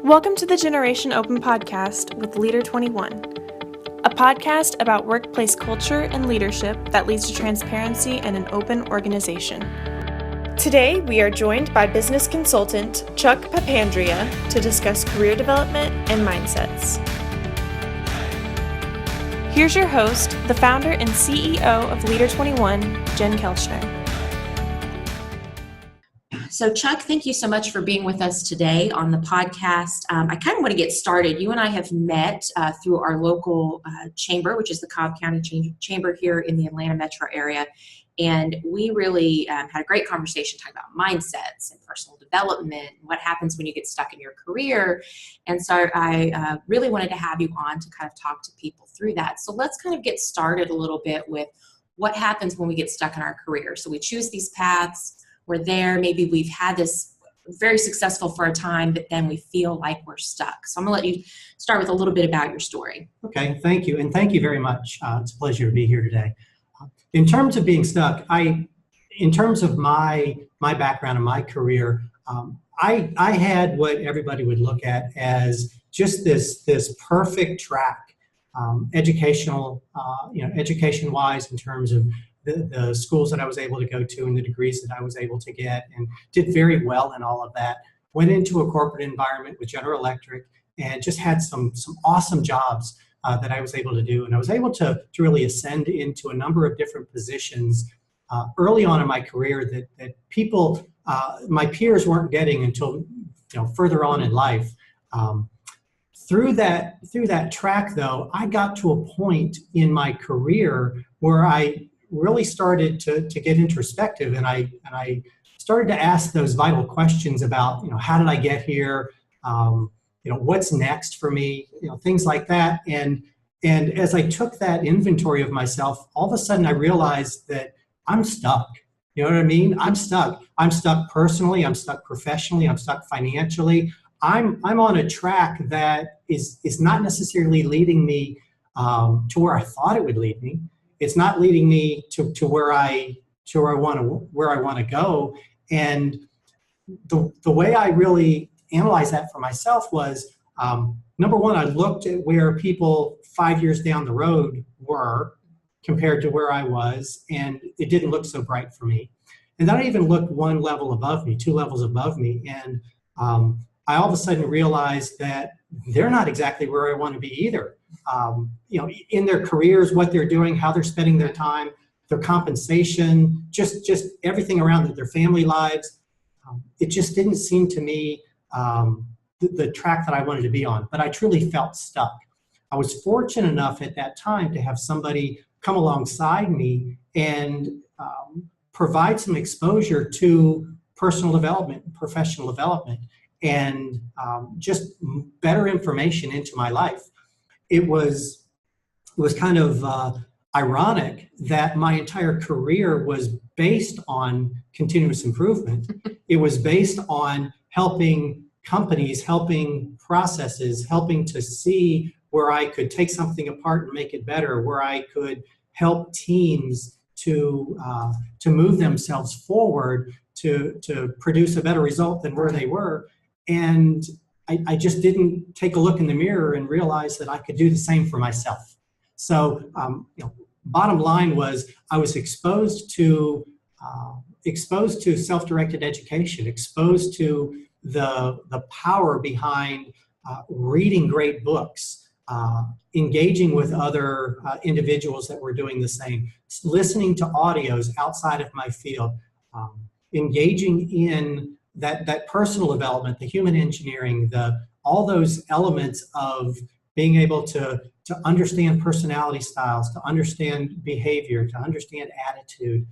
Welcome to the Generation Open podcast with LDR21, a podcast about workplace culture and leadership that leads to transparency and an open organization. Today, we are joined by business consultant Chuck Papandrea to discuss career development and mindsets. Here's your host, the founder and CEO of LDR21, Jen Kelchner. So Chuck, thank you so much for being with us today on the podcast. I kind of want to get started. You and I have met through our local chamber, which is the Cobb County Chamber here in the Atlanta metro area. And we really had a great conversation talking about mindsets and personal development, and what happens when you get stuck in your career. And so I really wanted to have you on to kind of talk to people through that. So let's kind of get started a little bit with what happens when we get stuck in our career. So we choose these paths. We're there, maybe we've had this very successful for a time, but then we feel like we're stuck. So I'm gonna let you start with a little bit about your story. Okay, thank you. And thank you very much. It's a pleasure to be here today. In terms of being stuck, in terms of my background and my career, I had what everybody would look at as just this perfect track, education-wise, in terms of the schools that I was able to go to and the degrees that I was able to get, and did very well in all of that. Went into a corporate environment with General Electric and just had some awesome jobs that I was able to do. And I was able to really ascend into a number of different positions early on in my career that people, my peers, weren't getting until further on in life. Through that track, though, I got to a point in my career where I really started to get introspective, and I started to ask those vital questions about how did I get here, what's next for me, things like that. And as I took that inventory of myself, all of a sudden I realized that I'm stuck. You know what I mean? I'm stuck. I'm stuck personally. I'm stuck professionally. I'm stuck financially. I'm on a track that is not necessarily leading me to where I thought it would lead me. It's not leading me to where I want to go. And the way I really analyzed that for myself was, number one, I looked at where people 5 years down the road were compared to where I was, and it didn't look so bright for me. And then I even looked one level above me, 2 levels above me, and I all of a sudden realized that they're not exactly where I want to be either. In their careers, what they're doing, how they're spending their time, their compensation, just everything around it, their family lives. It just didn't seem to me the track that I wanted to be on, but I truly felt stuck. I was fortunate enough at that time to have somebody come alongside me and provide some exposure to personal development, professional development, and just better information into my life. It was kind of ironic that my entire career was based on continuous improvement. It was based on helping companies, helping processes, helping to see where I could take something apart and make it better, where I could help teams to move themselves forward to produce a better result than where they were. And I just didn't take a look in the mirror and realize that I could do the same for myself. So, bottom line was I was exposed to self-directed education, exposed to the power behind reading great books, engaging with other individuals that were doing the same, listening to audios outside of my field, engaging in that personal development, the human engineering, all those elements of being able to understand personality styles, to understand behavior, to understand attitude,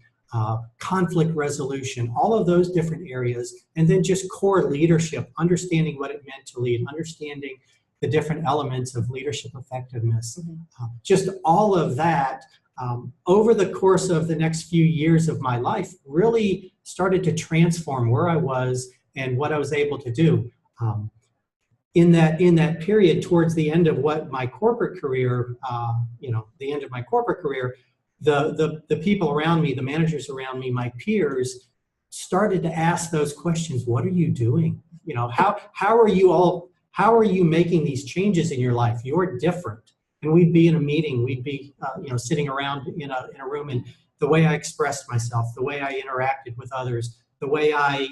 conflict resolution, all of those different areas, and then just core leadership, understanding what it meant to lead, understanding the different elements of leadership effectiveness. Just all of that over the course of the next few years of my life really started to transform where I was and what I was able to do. In that period, towards the end of what my corporate career, the end of my corporate career, the people around me, the managers around me, my peers, started to ask those questions. What are you doing? How are you all how are you making these changes in your life? You're different. And we'd be in a meeting, we'd be sitting around in a room, and the way I expressed myself, the way I interacted with others, the way I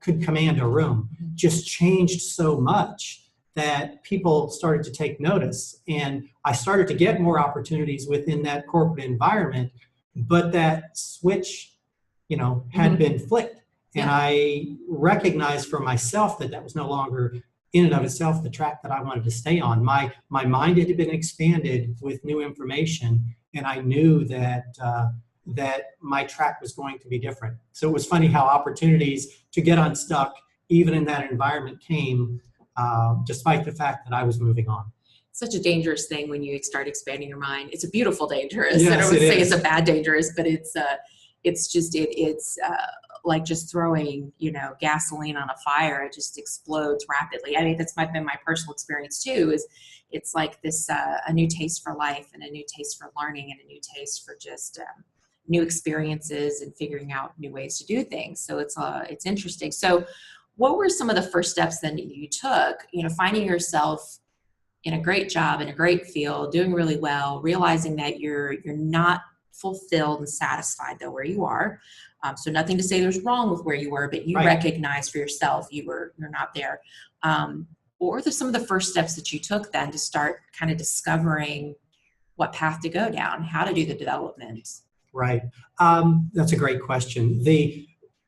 could command a room just changed so much that people started to take notice. And I started to get more opportunities within that corporate environment, but that switch, had been flicked. And I recognized for myself that that was no longer in and of itself the track that I wanted to stay on. My mind had been expanded with new information, and I knew that that my track was going to be different. So it was funny how opportunities to get unstuck, even in that environment, came despite the fact that I was moving on. Such a dangerous thing when you start expanding your mind. It's a beautiful dangerous. Yes, I don't say is. it's a bad dangerous, but it's like just throwing, gasoline on a fire. It just explodes rapidly. I mean, that's been my personal experience too, is it's like this, a new taste for life and a new taste for learning and a new taste for just new experiences and figuring out new ways to do things. So it's interesting. So what were some of the first steps then that you took, finding yourself in a great job, in a great field, doing really well, realizing that you're not fulfilled and satisfied though where you are. So nothing to say there's wrong with where you were, but you recognize for yourself you're not there. What were some of the first steps that you took then to start kind of discovering what path to go down, how to do the development? Right. That's a great question.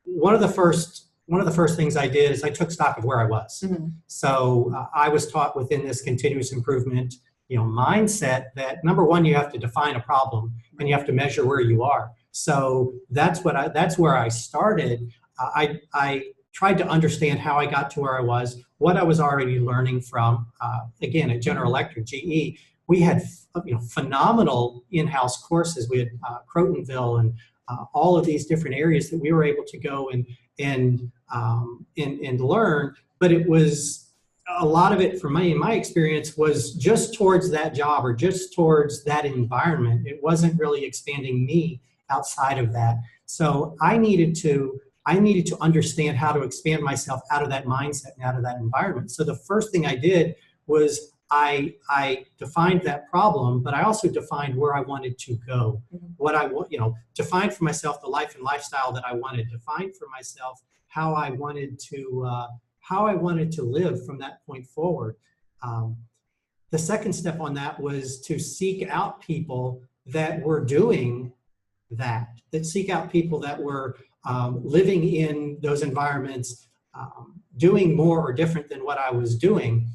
One of the first things I did is I took stock of where I was. Mm-hmm. So I was taught within this continuous improvement, mindset that number one, you have to define a problem and you have to measure where you are. So that's where I started. I tried to understand how I got to where I was, what I was already learning from. Again, at General Electric, GE, we had phenomenal in-house courses. We had Crotonville and all of these different areas that we were able to go and learn. But it was a lot of it, for me, in my experience, was just towards that job or just towards that environment. It wasn't really expanding me outside of that. So I needed to understand how to expand myself out of that mindset and out of that environment. So the first thing I did was I defined that problem, but I also defined where I wanted to go. What I defined for myself the life and lifestyle that I wanted, defined for myself how I wanted to live from that point forward. The second step on that was to seek out people that were doing that seek out people that were living in those environments, doing more or different than what I was doing.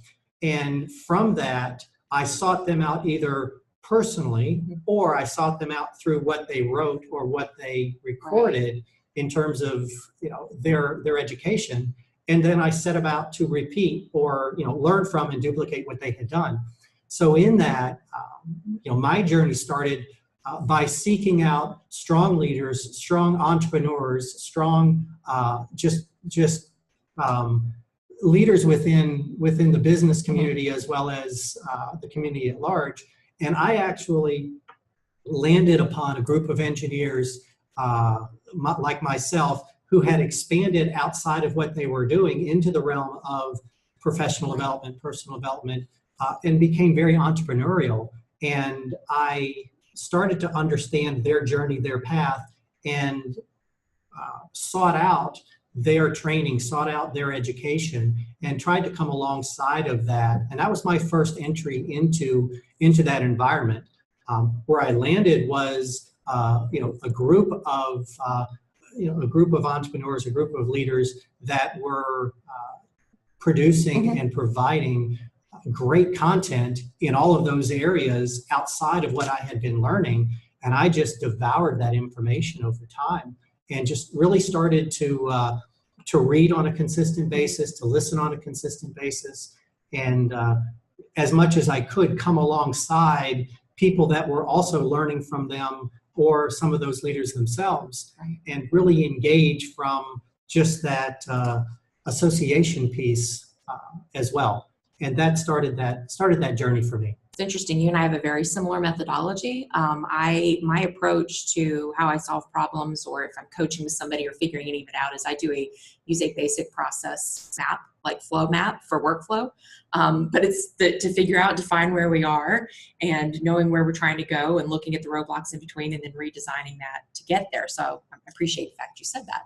And from that, I sought them out either personally, or I sought them out through what they wrote or what they recorded in terms of their education. And then I set about to repeat or learn from and duplicate what they had done. So in that, my journey started by seeking out strong leaders, strong entrepreneurs, strong leaders within the business community as well as the community at large. And I actually landed upon a group of engineers like myself who had expanded outside of what they were doing into the realm of professional development, personal development, and became very entrepreneurial. And I started to understand their journey, their path, and sought out their training, sought out their education, and tried to come alongside of that. And that was my first entry into that environment. Where I landed was, a group of entrepreneurs, a group of leaders that were producing and providing great content in all of those areas outside of what I had been learning. And I just devoured that information over time and just really started to read on a consistent basis, to listen on a consistent basis, and as much as I could come alongside people that were also learning from them or some of those leaders themselves, and really engage from just that association piece as well. And that started that journey for me. It's interesting. You and I have a very similar methodology. My approach to how I solve problems, or if I'm coaching with somebody or figuring any of it out, is I use a basic process map, like flow map for workflow. But it's to figure out, define where we are, and knowing where we're trying to go, and looking at the roadblocks in between, and then redesigning that to get there. So I appreciate the fact you said that.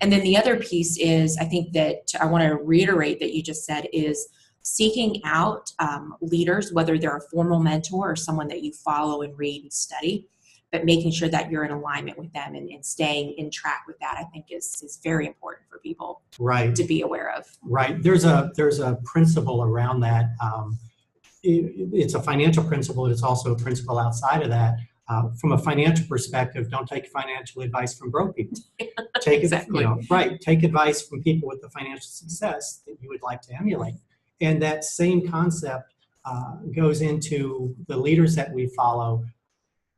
And then the other piece is, I think that I want to reiterate that you just said, is seeking out leaders, whether they're a formal mentor or someone that you follow and read and study, but making sure that you're in alignment with them and staying in track with that, I think is very important for people to be aware of. Right. There's a principle around that. It's a financial principle, but it's also a principle outside of that. From a financial perspective, don't take financial advice from broke people. Take Take advice from people with the financial success that you would like to emulate. And that same concept goes into the leaders that we follow.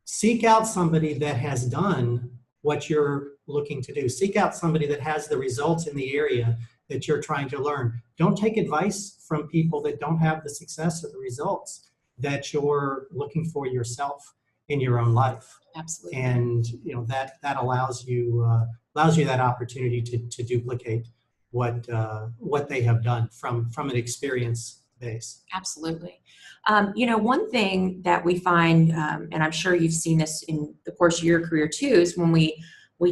Seek out somebody that has done what you're looking to do. Seek out somebody that has the results in the area that you're trying to learn. Don't take advice from people that don't have the success or the results that you're looking for yourself in your own life. Absolutely. And that allows you that opportunity to duplicate what they have done from an experience base. Absolutely. One thing that we find, and I'm sure you've seen this in the course of your career too, is when we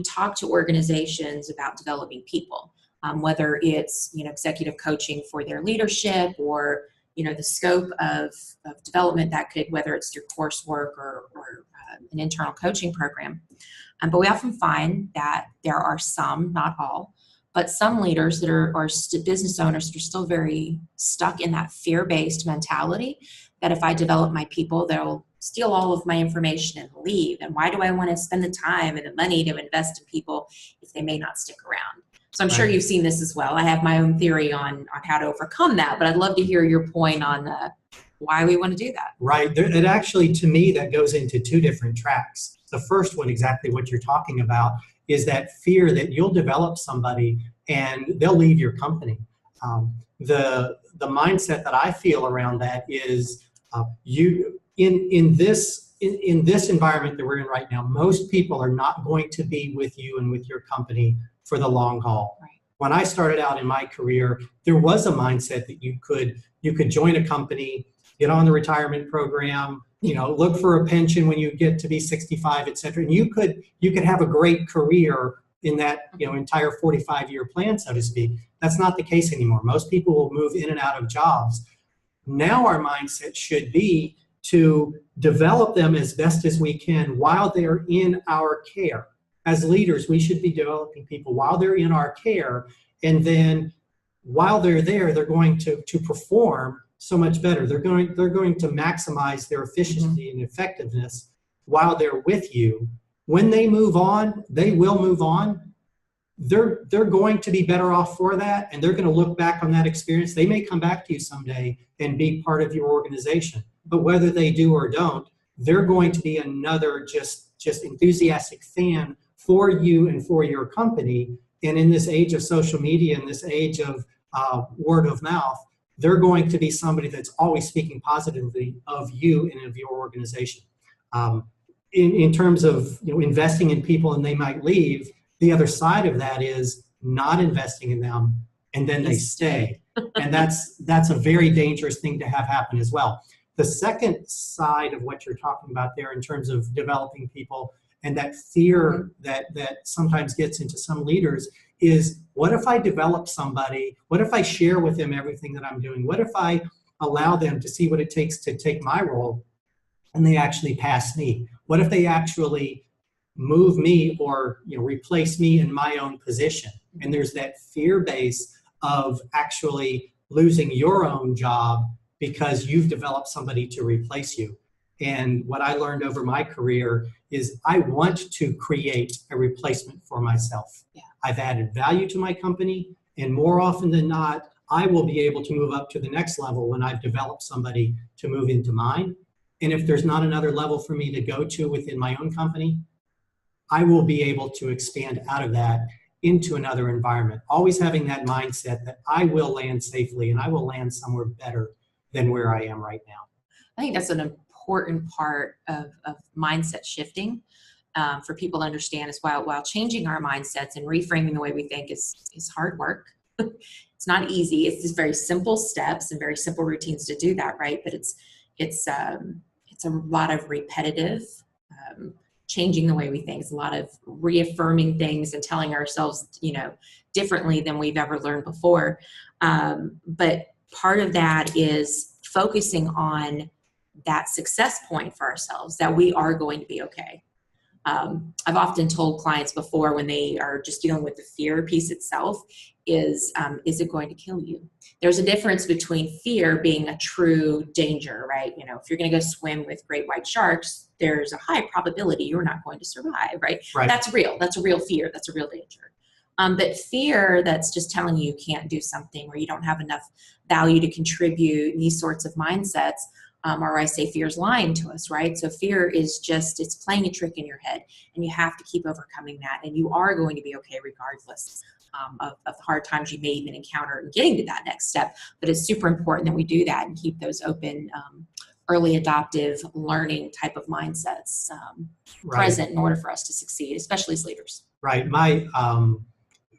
talk to organizations about developing people, whether it's executive coaching for their leadership, or the scope of development that could, whether it's through coursework or an internal coaching program. But we often find that there are some, not all, but some leaders that are business owners that are still very stuck in that fear-based mentality, that if I develop my people, they'll steal all of my information and leave. And why do I want to spend the time and the money to invest in people if they may not stick around? So I'm sure you've seen this as well. I have my own theory on how to overcome that, but I'd love to hear your point on why we want to do that. Right. It actually, to me, that goes into two different tracks. The first one, exactly what you're talking about, is that fear that you'll develop somebody and they'll leave your company. The mindset that I feel around that is in this environment that we're in right now, most people are not going to be with you and with your company for the long haul. Right. When I started out in my career, there was a mindset that you could join a company, get on the retirement program, look for a pension when you get to be 65, et cetera. And you could have a great career in that, entire 45-year plan, so to speak. That's not the case anymore. Most people will move in and out of jobs. Now our mindset should be to develop them as best as we can while they're in our care. As leaders, we should be developing people while they're in our care. And then while they're there, they're going to perform so much better. They're going to maximize their efficiency and effectiveness while they're with you. When they move on, they will move on. They're going to be better off for that, and they're going to look back on that experience. They may come back to you someday and be part of your organization, but whether they do or don't, they're going to be another just enthusiastic fan for you and for your company. And in this age of social media, in this age of word of mouth, they're going to be somebody that's always speaking positively of you and of your organization. In terms of investing in people and they might leave, the other side of that is not investing in them and then they stay. And that's a very dangerous thing to have happen as well. The second side of what you're talking about there in terms of developing people and that fear that sometimes gets into some leaders is, what if I develop somebody? What if I share with them everything that I'm doing? What if I allow them to see what it takes to take my role and they actually pass me? What if they actually move me or replace me in my own position? And there's that fear base of actually losing your own job because you've developed somebody to replace you. And what I learned over my career is I want to create a replacement for myself. Yeah. I've added value to my company, and more often than not, I will be able to move up to the next level when I've developed somebody to move into mine. And if there's not another level for me to go to within my own company, I will be able to expand out of that into another environment, always having that mindset that I will land safely and I will land somewhere better than where I am right now. I think that's an important part of mindset shifting for people to understand as well. While changing our mindsets and reframing the way we think is hard work. It's not easy. It's just very simple steps and very simple routines to do that, right? But it's a lot of repetitive changing the way we think. It's a lot of reaffirming things and telling ourselves, differently than we've ever learned before. But part of that is focusing on that success point for ourselves, that we are going to be okay. I've often told clients before, when they are just dealing with the fear piece itself, is it going to kill you? There's a difference between fear being a true danger, right? If you're going to go swim with great white sharks, there's a high probability you're not going to survive, right? That's real. That's a real fear. That's a real danger. But fear that's just telling you can't do something, or you don't have enough value to contribute, these sorts of mindsets, or I say fear is lying to us, right? So fear is it's playing a trick in your head, and you have to keep overcoming that, and you are going to be okay regardless of the hard times you may even encounter in getting to that next step. But it's super important that we do that and keep those open, early adoptive learning type of mindsets present in order for us to succeed, especially as leaders. Right.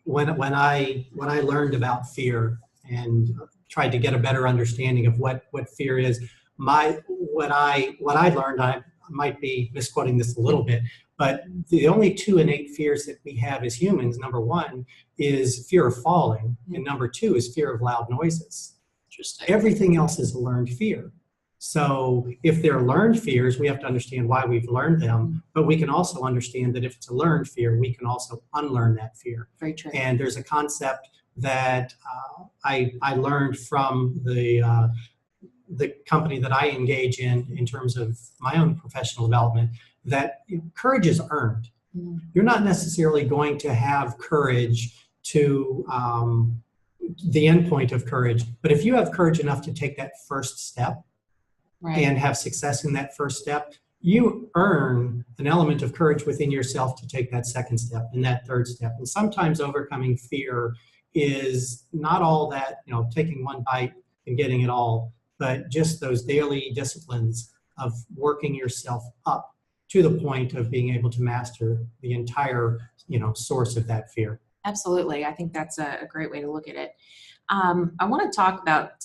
When I learned about fear and tried to get a better understanding of what fear is, what I learned, I might be misquoting this a little bit, but the only two innate fears that we have as humans, number one is fear of falling, and number two is fear of loud noises. Interesting. Everything else is a learned fear. So if they're learned fears, we have to understand why we've learned them, but we can also understand that if it's a learned fear, we can also unlearn that fear. Very true. And there's a concept that I learned from the company that I engage in terms of my own professional development, that courage is earned. You're not necessarily going to have courage to the end point of courage, but if you have courage enough to take that first step, and have success in that first step, you earn an element of courage within yourself to take that second step and that third step. And sometimes overcoming fear is not all that, taking one bite and getting it all, but just those daily disciplines of working yourself up to the point of being able to master the entire, source of that fear. Absolutely. I think that's a great way to look at it. I want to talk about,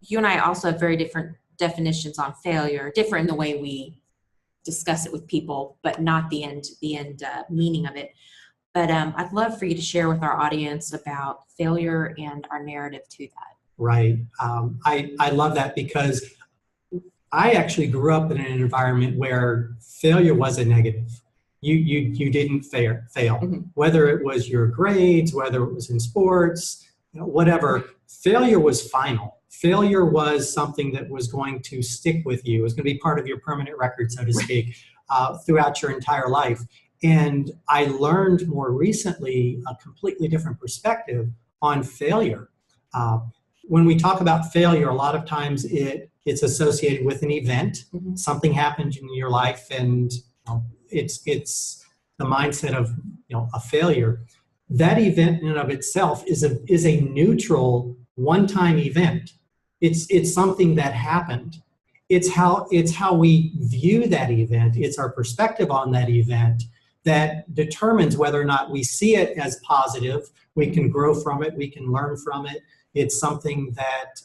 you and I also have very different definitions on failure, different in the way we discuss it with people, but not the end meaning of it. But I'd love for you to share with our audience about failure and our narrative to that. Right. I love that, because I actually grew up in an environment where failure was a negative. You didn't fail, whether it was your grades, whether it was in sports, whatever. Failure was final. Failure was something that was going to stick with you. It was going to be part of your permanent record, so to speak, throughout your entire life. And I learned more recently a completely different perspective on failure. When we talk about failure, a lot of times it's associated with an event. Something happened in your life, and it's the mindset of a failure. That event in and of itself is a neutral, one-time event. It's something that happened. It's how we view that event. It's our perspective on that event that determines whether or not we see it as positive. We can grow from it. We can learn from it. It's something that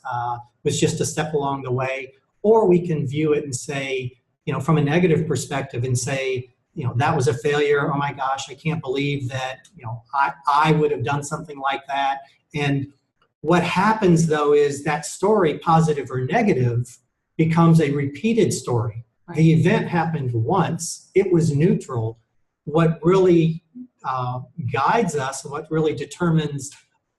was just a step along the way. Or we can view it and say, from a negative perspective and say, that was a failure. Oh my gosh, I can't believe that, I would have done something like that. And what happens, though, is that story, positive or negative, becomes a repeated story. Right. The event happened once. It was neutral. What really guides us and what really determines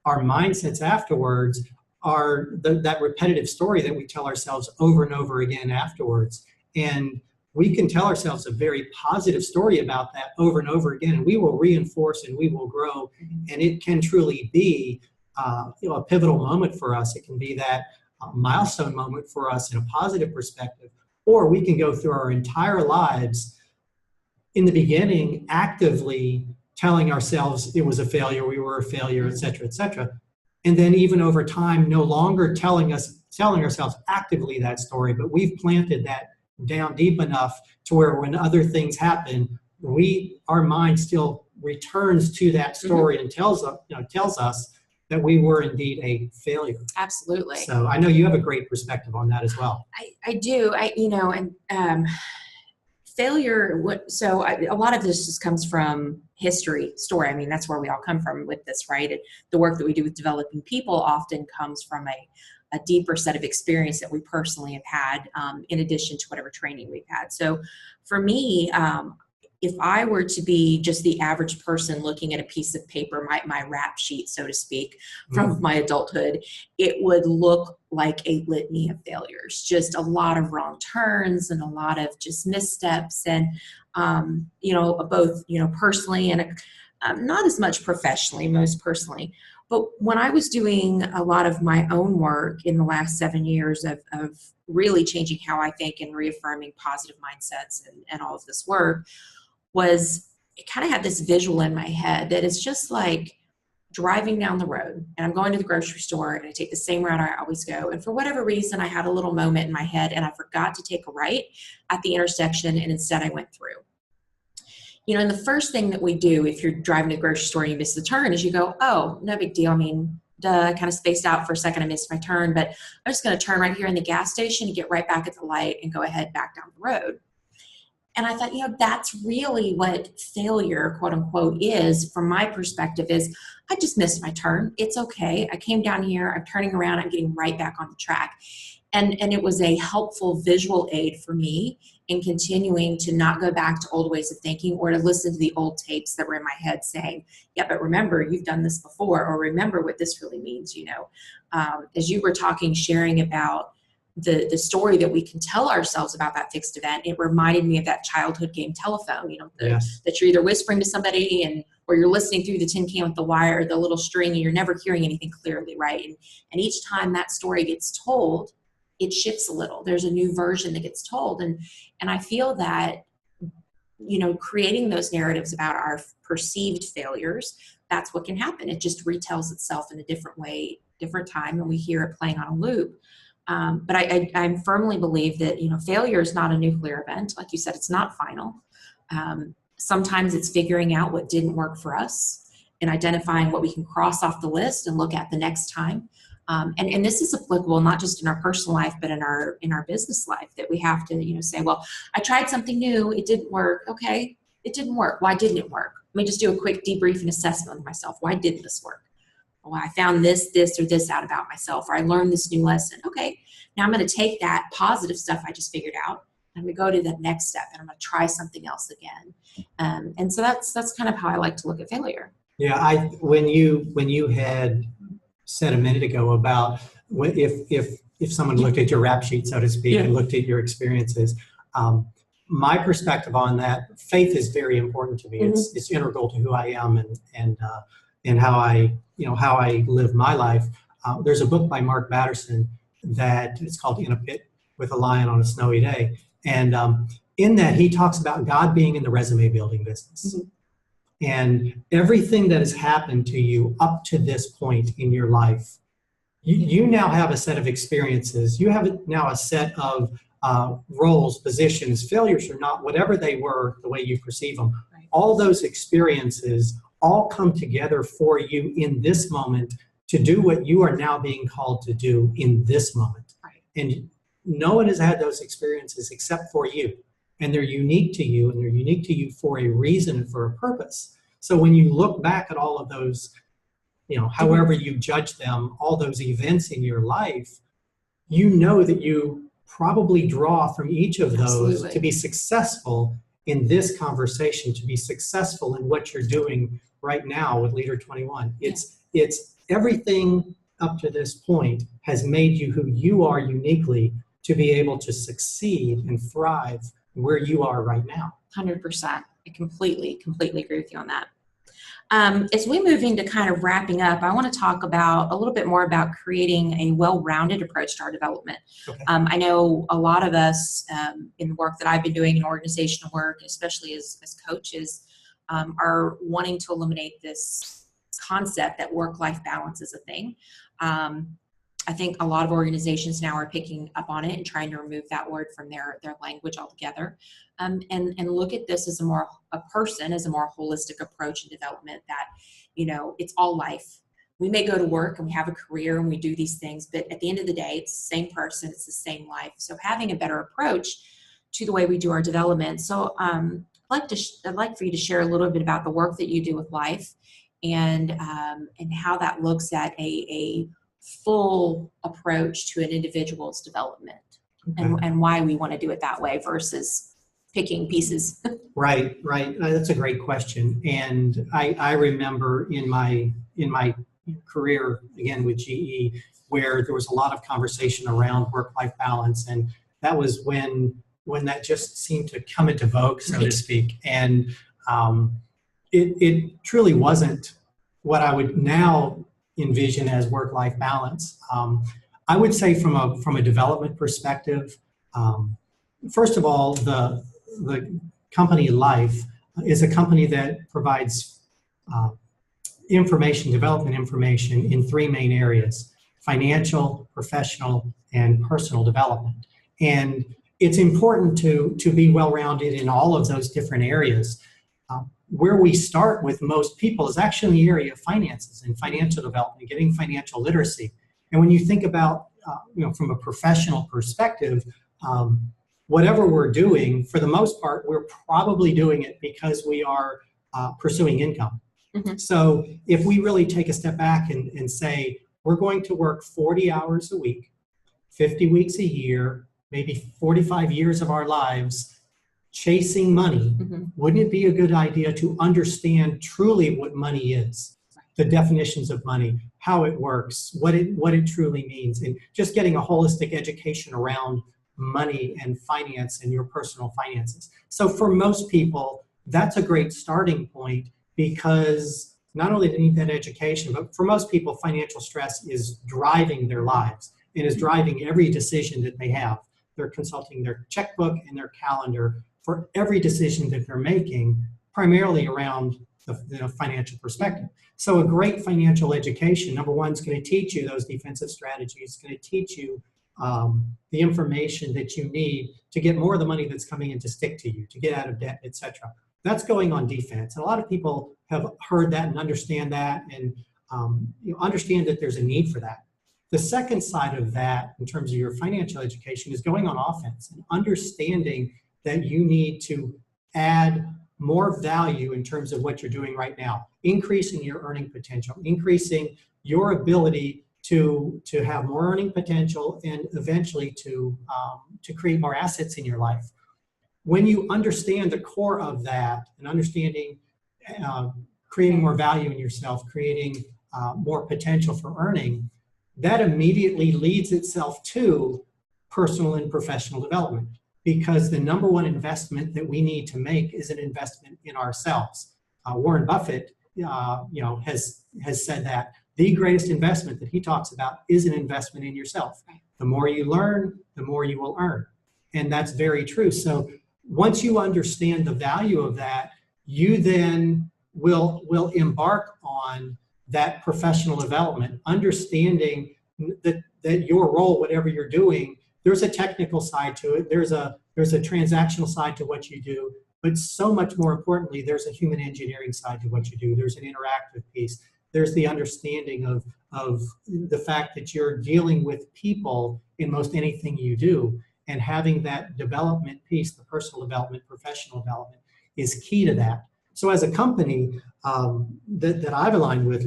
our mindsets afterwards are that repetitive story that we tell ourselves over and over again afterwards. And we can tell ourselves a very positive story about that over and over again, and we will reinforce and we will grow. And it can truly be a pivotal moment for us. It can be that milestone moment for us in a positive perspective. Or we can go through our entire lives in the beginning actively telling ourselves it was a failure, we were a failure, et cetera, et cetera. And then even over time, no longer telling ourselves actively that story, but we've planted that down deep enough to where when other things happen, our mind still returns to that story and tells us that we were indeed a failure. Absolutely. So I know you have a great perspective on that as well. I do. Failure. A lot of this just comes from history, story. I mean, that's where we all come from with this, right? The work that we do with developing people often comes from a deeper set of experience that we personally have had, in addition to whatever training we've had. So for me, if I were to be just the average person looking at a piece of paper, my rap sheet, so to speak, from my adulthood, it would look like a litany of failures, just a lot of wrong turns and a lot of just missteps, and, both, personally and not as much professionally, most personally. But when I was doing a lot of my own work in the last 7 years of really changing how I think and reaffirming positive mindsets and all of this work, it kind of had this visual in my head that it's just like driving down the road, and I'm going to the grocery store and I take the same route I always go. And for whatever reason, I had a little moment in my head and I forgot to take a right at the intersection, and instead I went through. And the first thing that we do if you're driving to the grocery store and you miss the turn is you go, oh, no big deal. I mean, duh, I kind of spaced out for a second. I missed my turn, but I'm just going to turn right here in the gas station and get right back at the light and go ahead back down the road. And I thought, that's really what failure, quote unquote, is from my perspective, is I just missed my turn. It's okay. I came down here, I'm turning around, I'm getting right back on the track. And it was a helpful visual aid for me in continuing to not go back to old ways of thinking or to listen to the old tapes that were in my head saying, yeah, but remember, you've done this before, or remember what this really means, As you were talking, sharing about the story that we can tell ourselves about that fixed event, it reminded me of that childhood game telephone, Yes. that you're either whispering to somebody or you're listening through the tin can with the wire, the little string, and you're never hearing anything clearly, right? And each time that story gets told, it shifts a little. There's a new version that gets told. And I feel that, creating those narratives about our perceived failures, that's what can happen. It just retells itself in a different way, different time, and we hear it playing on a loop. But I firmly believe that, failure is not a nuclear event. Like you said, it's not final. Sometimes it's figuring out what didn't work for us and identifying what we can cross off the list and look at the next time. And this is applicable not just in our personal life, but in our business life, that we have to, say, well, I tried something new. It didn't work. Okay. It didn't work. Why didn't it work? Let me just do a quick debrief and assessment of myself. Why didn't this work? Well, I found this, or this out about myself, or I learned this new lesson. Okay. Now I'm going to take that positive stuff I just figured out. I'm going to go to the next step, and I'm going to try something else again. And so that's kind of how I like to look at failure. Yeah. When you had said a minute ago about if someone looked at your rap sheet, so to speak, and looked at your experiences, my perspective on that, faith is very important to me. Mm-hmm. It's integral to who I am and how I live my life. There's a book by Mark Batterson that it's called In a Pit with a Lion on a Snowy Day. And in that, he talks about God being in the resume building business. Mm-hmm. And everything that has happened to you up to this point in your life, you now have a set of experiences. You have now a set of roles, positions, failures or not, whatever they were, the way you perceive them. Right. All those experiences all come together for you in this moment to do what you are now being called to do in this moment. Right. And no one has had those experiences except for you. And they're unique to you, and they're unique to you for a reason and for a purpose. So when you look back at all of those, however you judge them, all those events in your life, you know that you probably draw from each of those Absolutely. To be successful in this conversation, to be successful in what you're doing right now with Leader 21. It's everything up to this point has made you who you are uniquely to be able to succeed and thrive where you are right now. 100%. I completely agree with you on that. As we move into kind of wrapping up, I want to talk about a little bit more about creating a well-rounded approach to our development. Okay. I know a lot of us in the work that I've been doing in organizational work, especially as coaches, are wanting to eliminate this concept that work-life balance is a thing. I think a lot of organizations now are picking up on it and trying to remove that word from their language altogether, and look at this as a more holistic approach and development that, it's all life. We may go to work and we have a career and we do these things, but at the end of the day, it's the same person, it's the same life. So having a better approach to the way we do our development. So I'd like for you to share a little bit about the work that you do with Life and how that looks at a full approach to an individual's development, and why we want to do it that way versus picking pieces. Right. That's a great question. And I remember in my career, again with GE, where there was a lot of conversation around work-life balance. And that was when that just seemed to come into vogue, so to speak. And it truly wasn't what I would now envision as work-life balance. I would say from a development perspective, first of all, the company Life is a company that provides development information in three main areas: financial, professional, and personal development. And it's important to be well-rounded in all of those different areas. Where we start with most people is actually in the area of finances and financial development, getting financial literacy. And when you think about, from a professional perspective, whatever we're doing, for the most part, we're probably doing it because we are pursuing income. Mm-hmm. So if we really take a step back and say, we're going to work 40 hours a week, 50 weeks a year, maybe 45 years of our lives, chasing money, mm-hmm. wouldn't it be a good idea to understand truly what money is, the definitions of money, how it works, what it truly means, and just getting a holistic education around money and finance and your personal finances. So for most people, that's a great starting point, because not only do they need that education, but for most people, financial stress is driving their lives and is driving every decision that they have. They're consulting their checkbook and their calendar for every decision that they're making, primarily around the financial perspective. So a great financial education, number one, is going to teach you those defensive strategies. It's going to teach you the information that you need to get more of the money that's coming in to stick to you, to get out of debt, etc. That's going on defense. And a lot of people have heard that and understand that, and understand that there's a need for that. The second side of that, in terms of your financial education, is going on offense and understanding that you need to add more value in terms of what you're doing right now, increasing your earning potential, increasing your ability to have more earning potential, and eventually to create more assets in your life. When you understand the core of that, and understanding creating more value in yourself, creating more potential for earning, that immediately leads itself to personal and professional development, because the number one investment that we need to make is an investment in ourselves. Warren Buffett, has said that the greatest investment that he talks about is an investment in yourself. The more you learn, the more you will earn, and that's very true. So once you understand the value of that, you then will embark on that professional development, understanding that your role, whatever you're doing, there's a technical side to it, there's a transactional side to what you do, but so much more importantly, there's a human engineering side to what you do. There's an interactive piece. There's the understanding of the fact that you're dealing with people in most anything you do, and having that development piece, the personal development, professional development, is key to that. So as a company that I've aligned with,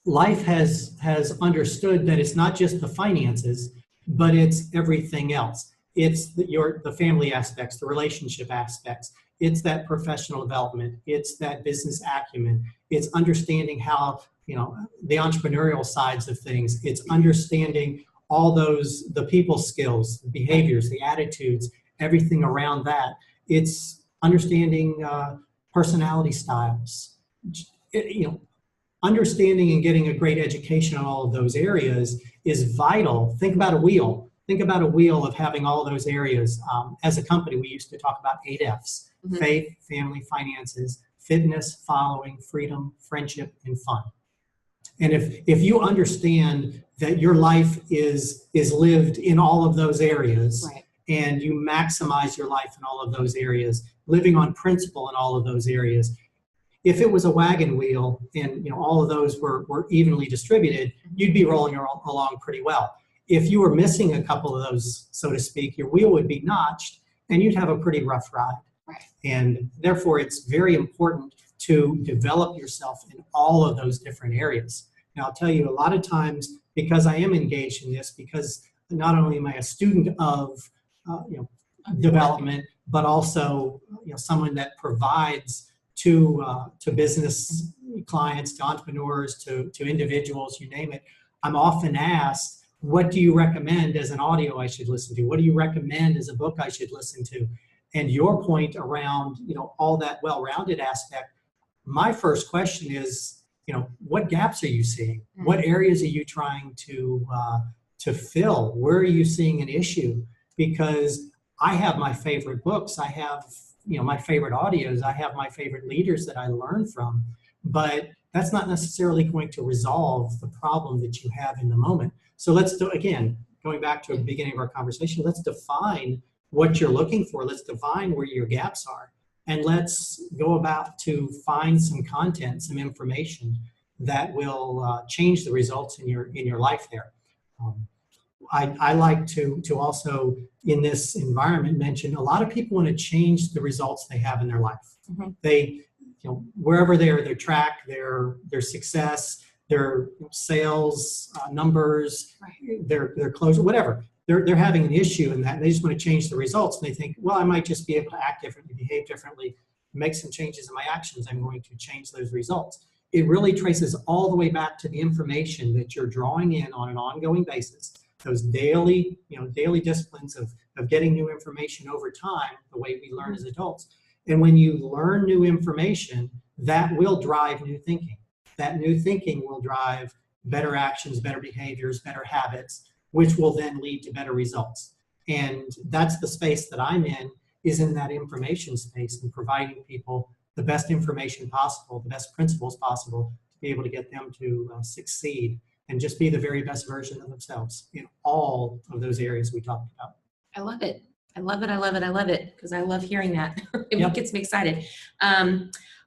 Life has understood that it's not just the finances, but it's everything else. It's the family aspects, the relationship aspects. It's that professional development. It's that business acumen. It's understanding how, the entrepreneurial sides of things. It's understanding all the people skills, the behaviors, the attitudes, everything around that. It's understanding personality styles. Understanding and getting a great education on all of those areas is vital. Think about a wheel. Think about a wheel of having all those areas. As a company, we used to talk about 8 F's: mm-hmm. faith, family, finances, fitness, following, freedom, friendship, and fun. And if you understand that your life is lived in all of those areas, Right. and you maximize your life in all of those areas, living on principle in all of those areas, if it was a wagon wheel and all of those were evenly distributed, you'd be rolling along pretty well. If you were missing a couple of those, so to speak, your wheel would be notched and you'd have a pretty rough ride. Right. And therefore, it's very important to develop yourself in all of those different areas. Now, I'll tell you, a lot of times, because I am engaged in this, because not only am I a student of development, but also someone that provides to business clients, to entrepreneurs, to individuals, you name it, I'm often asked, what do you recommend as an audio I should listen to? What do you recommend as a book I should listen to? And your point around all that well-rounded aspect, my first question is, what gaps are you seeing? What areas are you trying to fill? Where are you seeing an issue? Because I have my favorite books, I have my favorite audios, I have my favorite leaders that I learn from, but that's not necessarily going to resolve the problem that you have in the moment. So let's do, again, going back to the beginning of our conversation, let's define what you're looking for. Let's define where your gaps are. And let's go about to find some content, some information that will change the results in your life there. I like to also, in this environment, mention a lot of people want to change the results they have in their life. Mm-hmm. They, wherever their track, their success, their sales numbers, right. their close, whatever. They're having an issue in that, and they just want to change the results. And they think, well, I might just be able to act differently, behave differently, make some changes in my actions. I'm going to change those results. It really traces all the way back to the information that you're drawing in on an ongoing basis. Those daily disciplines of getting new information over time, the way we learn as adults. And when you learn new information, that will drive new thinking. That new thinking will drive better actions, better behaviors, better habits, which will then lead to better results. And that's the space that I'm in, is in that information space and providing people the best information possible, the best principles possible to be able to get them to succeed and just be the very best version of themselves in all of those areas we talked about. I love it. I love it. I love it. I love it, because I love hearing that. It gets me excited.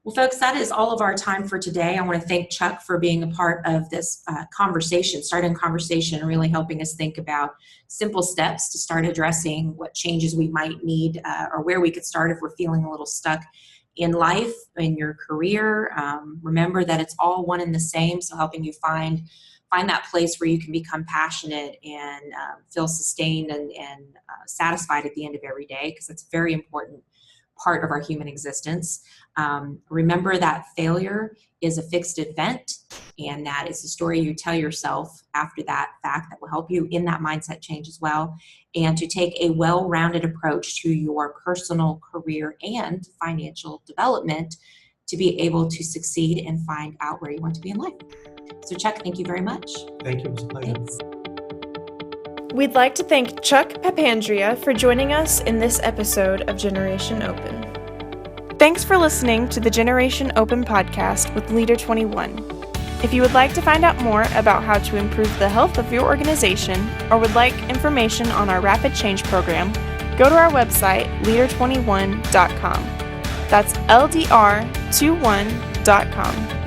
Well, folks, that is all of our time for today. I want to thank Chuck for being a part of this conversation, starting conversation, and really helping us think about simple steps to start addressing what changes we might need or where we could start if we're feeling a little stuck in life, in your career. Remember that it's all one and the same, so helping you find that place where you can become passionate and feel sustained and satisfied at the end of every day, because it's a very important part of our human existence. Remember that failure is a fixed event, and that is the story you tell yourself after that fact that will help you in that mindset change as well, and to take a well-rounded approach to your personal, career, and financial development to be able to succeed and find out where you want to be in life. So Chuck, thank you very much. Thank you. It was a pleasure. Thanks. We'd like to thank Chuck Papandrea for joining us in this episode of Generation Open. Thanks for listening to the Generation Open podcast with Leader21. If you would like to find out more about how to improve the health of your organization, or would like information on our Rapid Change program, go to our website, leader21.com. That's LDR21.com.